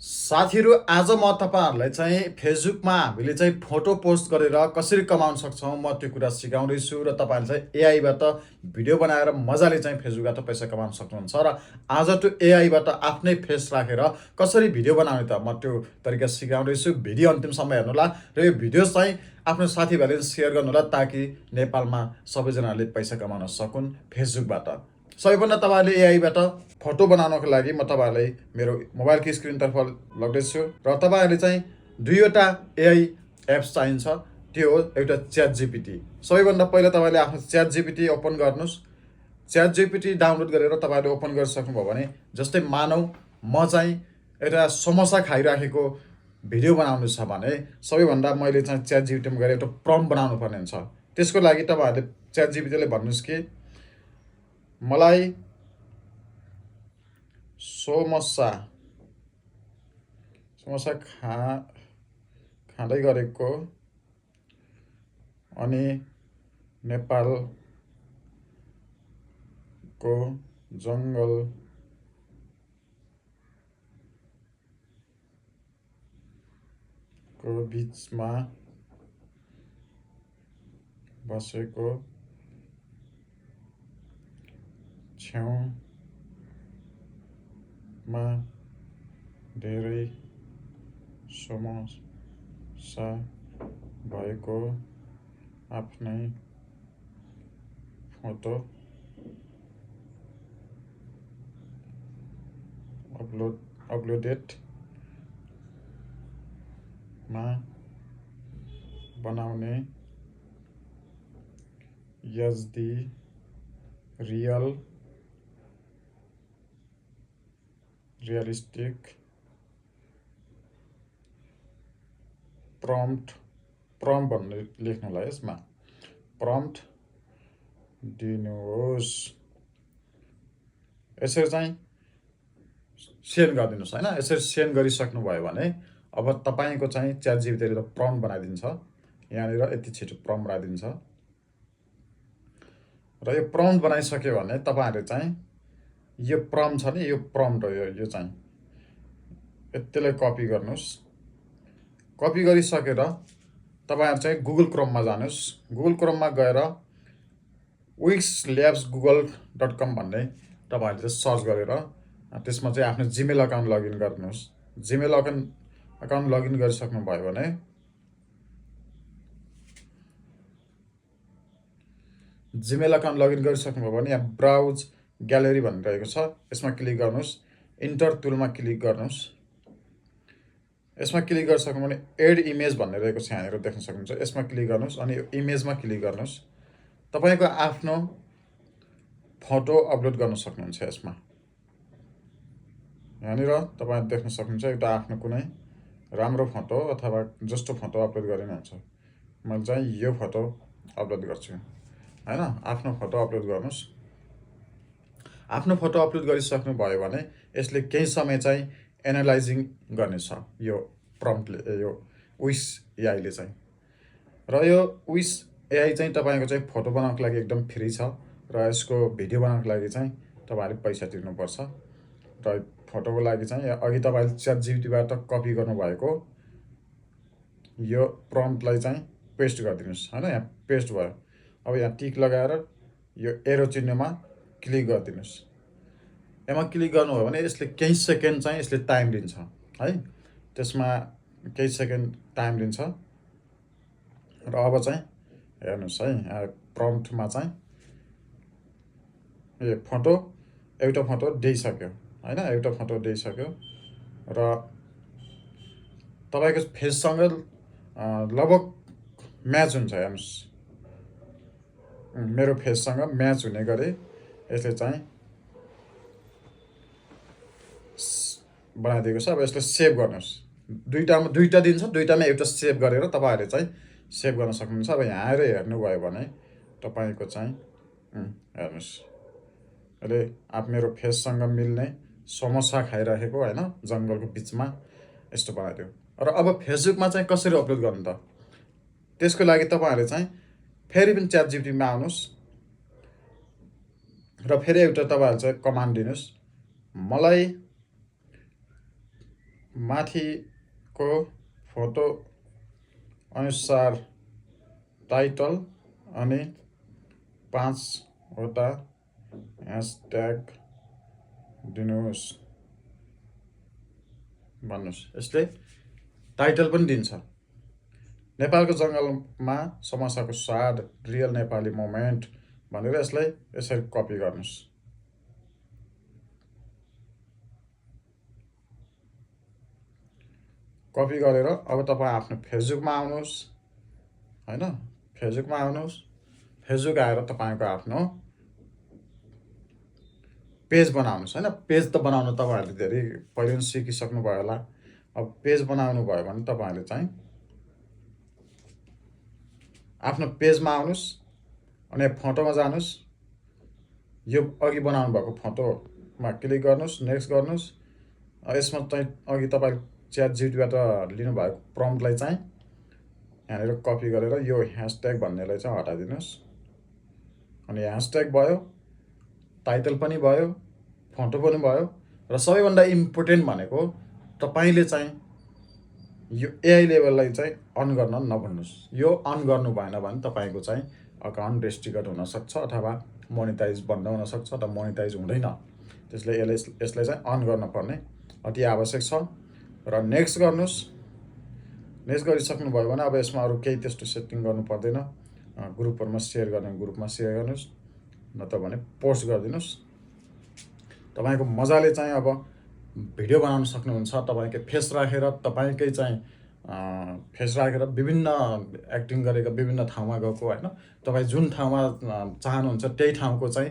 साथीहरू आज म तपाईँहरूलाई चाहिँ फेसबुकमा हामीले चाहिँ फोटो पोस्ट गरेर कसरी कमाउन सक्छौँ म त्यो कुरा सिकाउँदैछु र तपाईँहरूले चाहिँ एआईबाट भिडियो बनाएर मजाले चाहिँ फेसबुकबाट पैसा कमाउन सक्नुहुन्छ र आज त्यो एआईबाट आफ्नै फेस राखेर कसरी भिडियो बनाउने त म त्यो तरिका सिकाउँदैछु। भिडियो अन्तिमसम्म हेर्नुहोला र यो भिडियो चाहिँ आफ्नो साथीभाइले सेयर गर्नुहोला ताकि नेपालमा सबैजनाले पैसा कमाउन सकुन् फेसबुकबाट। सबैभन्दा तपाईँहरूले एआईबाट फोटो बनाउनको लागि म तपाईँहरूलाई मेरो मोबाइलको स्क्रिनतर्फ लग्दैछु र तपाईँहरूले चाहिँ दुईवटा एआई एप्स चाहिन्छ। त्यो हो एउटा च्याट जिपिटी। सबैभन्दा पहिला तपाईँले आफ्नो च्याट जिपिटी ओपन गर्नुहोस्। च्याट जिपिटी डाउनलोड गरेर तपाईँले ओपन गरिसक्नुभयो भने जस्तै मानौ म चाहिँ एउटा समोसा खाइराखेको भिडियो बनाउनु छ भने सबैभन्दा मैले चाहिँ च्याट जिपिटीमा गएर एउटा प्रम्प्ट बनाउनु पर्ने हुन्छ। त्यसको लागि तपाईँहरूले च्याट जिपिटीले भन्नुहोस् कि मलाई समोसा खाँदै गरेको अनि नेपालको जङ्गलको बिचमा बसेको छेउमा धेरै समस्या भएको आफ्नै फोटो अपलोडेडमा बनाउने एचडी रियलिस्टिक प्रम्प्ट भन्ने लेख्नुलाई यसमा प्रम्प्ट दिनुहोस्। यसरी चाहिँ सेन्ड गरिदिनुहोस् होइन। यसरी सेन्ड गरिसक्नुभयो भने अब तपाईँको चाहिँ च्याट जिपिटीले त प्रम्प्ट बनाइदिन्छ। यहाँनिर यति छिटो प्रम्प्ट बनाइदिन्छ र यो प्रम्प्ट बनाइसक्यो भने तपाईँहरूले चाहिँ यो प्रम्प्ट छ नि, यो प्रम्प्ट हो। यो चाहिँ यतिलाई कपी गर्नुहोस्। कपी गरिसकेर तपाईँहरू चाहिँ गुगल क्रोममा जानुहोस्। गुगल क्रोममा गएर wixlabsgoogle.com भन्ने तपाईँहरूले चाहिँ सर्च गरेर त्यसमा चाहिँ आफ्नो जिमेल अकाउन्ट लगइन गर्नुहोस्। जिमेल अकाउन्ट लगइन गरिसक्नुभयो भने यहाँ ब्राउज ग्यालेरी भनिरहेको छ, यसमा क्लिक गर्नुहोस्। इन्टर टुलमा क्लिक गर्नुहोस्। यसमा क्लिक गरिसक्नु भने एड इमेज भन्ने रहेको छ, यहाँनिर देख्न सक्नुहुन्छ। यसमा क्लिक गर्नुहोस् अनि इमेजमा क्लिक गर्नुहोस्। तपाईँको आफ्नो फोटो अपलोड गर्न सक्नुहुन्छ। यसमा यहाँनिर तपाईँ देख्न सक्नुहुन्छ एउटा आफ्नो कुनै राम्रो फोटो अथवा जस्तो फोटो अपलोड गरिनुहुन्छ। मैले चाहिँ यो फोटो अपलोड गर्छु होइन। आफ्नो फोटो अपलोड गर्नुहोस्। आफ्नो फोटो अपलोड गरिसक्नु भयो भने यसले केही समय चाहिँ एनालाइजिङ गर्नेछ यो प्रम्प्टले, यो विस एआईले चाहिँ। र यो विस एआई चाहिँ तपाईँको चाहिँ फोटो बनाउनको लागि एकदम फ्री छ र यसको भिडियो बनाउनको लागि चाहिँ तपाईँहरूले पैसा तिर्नुपर्छ। र फोटोको लागि चाहिँ अघि तपाईँले च्याट जिपिटीबाट कपी गर्नुभएको यो प्रम्प्टलाई चाहिँ पेस्ट गरिदिनुहोस् होइन। यहाँ पेस्ट भयो। अब यहाँ टिक लगाएर यो एरो चिन्हमा क्लिक गरिदिनुहोस्। यसमा क्लिक गर्नुभयो भने यसले केही सेकेन्ड चाहिँ यसले टाइम लिन्छ है। त्यसमा केही सेकेन्ड टाइम लिन्छ र अब चाहिँ हेर्नुहोस् है, यहाँ प्रम्प्टमा चाहिँ यो एउटा फोटो दिइसक्यो होइन। एउटा फोटो दिइसक्यो र तपाईँको फेससँग लगभग म्याच हुन्छ। हेर्नुहोस्, मेरो फेससँग म्याच हुने गरी यसले चाहिँ बनाइदिएको छ। अब यसलाई सेभ गर्नुहोस्। दुईवटा दिन्छ, दुईवटामा एउटा सेभ गरेर तपाईँहरूले चाहिँ सेभ गर्न सक्नुहुन्छ। अब यहाँ आएर हेर्नुभयो भने तपाईँको चाहिँ हेर्नुहोस्, अहिले मेरो फेससँग मिल्ने समोसा खाइराखेको होइन जङ्गलको बिचमा यस्तो बनाइदियो। र अब फेसबुकमा चाहिँ कसरी अपलोड गर्नु त, त्यसको लागि तपाईँहरूले चाहिँ फेरि पनि च्याट जिपिटीमा आउनुहोस् र फेरि एउटा तपाईँहरूले चाहिँ कमान्ड दिनुहोस्, माथिको फोटो अनुसार टाइटल अनि 5वटा ह्यासट्याग दिनुहोस् भन्नुहोस्। यसले टाइटल पनि दिन्छ। नेपालको जङ्गलमा समस्याको स्वाद, रियल नेपाली मोमेन्ट भनेर यसलाई यसरी कपी गर्नुहोस्। कपी गरेर अब तपाईँ आफ्नो फेसबुकमा आउनुहोस् होइन। फेसबुकमा आउनुहोस्। फेसबुक आएर तपाईँको आफ्नो पेज बनाउनुहोस् होइन। पेज त बनाउनु तपाईँहरूले धेरै पहिले पनि सिकिसक्नुभयो होला। अब पेज बनाउनु भयो भने तपाईँहरूले चाहिँ आफ्नो पेजमा आउनुहोस् अनि फोटोमा जानुहोस्। यो अघि बनाउनु भएको फोटोमा क्लिक गर्नुहोस्, नेक्स्ट गर्नुहोस्। यसमा चाहिँ अघि तपाईँले ChatGPT-बाट लिनुभएको प्रम्प्टलाई चाहिँ यहाँनिर कपी गरेर यो ह्यासट्याग भन्नेलाई चाहिँ हटाइदिनुहोस्। अनि ह्यासट्याग भयो, टाइटल पनि भयो, फोटो पनि भयो र सबैभन्दा इम्पोर्टेन्ट भनेको तपाईँले चाहिँ यो एआई लेभललाई चाहिँ अन गर्न नभुल्नुहोस्। यो अन गर्नु भएन भने तपाईँको चाहिँ अकाउन्ट रेस्ट्रिक्टेड हुनसक्छ अथवा मोनिटाइज बन्द हुनसक्छ अथवा मोनिटाइज हुँदैन। त्यसले यसलाई चाहिँ अन गर्नुपर्ने अति आवश्यक छ। र नेक्स्ट गर्नुहोस्। नेक्स्ट गरिसक्नुभयो भने अब यसमा अरू केही त्यस्तो सेटिङ गर्नु पर्दैन। ग्रुपहरूमा सेयर गर्ने ग्रुपमा सेयर गर्नुहोस्, नत्र भने पोस्ट गरिदिनुहोस्। तपाईँको मजाले चाहिँ अब भिडियो बनाउन सक्नुहुन्छ। तपाईँकै फेस राखेर तपाईँकै चाहिँ फेस राखेर विभिन्न एक्टिङ गरेको विभिन्न ठाउँमा गएको होइन। तपाईँ जुन ठाउँमा चाहनुहुन्छ त्यही ठाउँको चाहिँ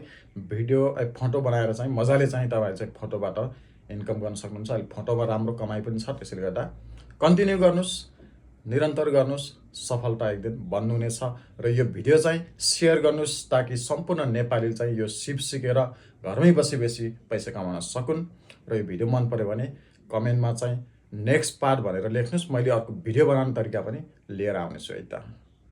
भिडियो फोटो बनाएर चाहिँ मजाले चाहिँ तपाईँ चाहिँ फोटोबाट इन्कम गर्न सक्नुहुन्छ। अहिले फोटोमा राम्रो कमाइ पनि छ। त्यसैले गर्दा कन्टिन्यू गर्नुहोस्, निरन्तर गर्नुहोस्, सफलता एक दिन बन्नु हुनेछ। र यो भिडियो चाहिँ सेयर गर्नुहोस् ताकि सम्पूर्ण नेपाली चाहिँ यो सिप सिकेर घरमै बसी पैसा कमाउन सकुन्। र यो भिडियो मन पर्यो भने कमेन्टमा चाहिँ नेक्स्ट पार्ट भनेर लेख्नुहोस्। मैले अर्को भिडियो बनाउने तरिका पनि लिएर आउनेछु है त।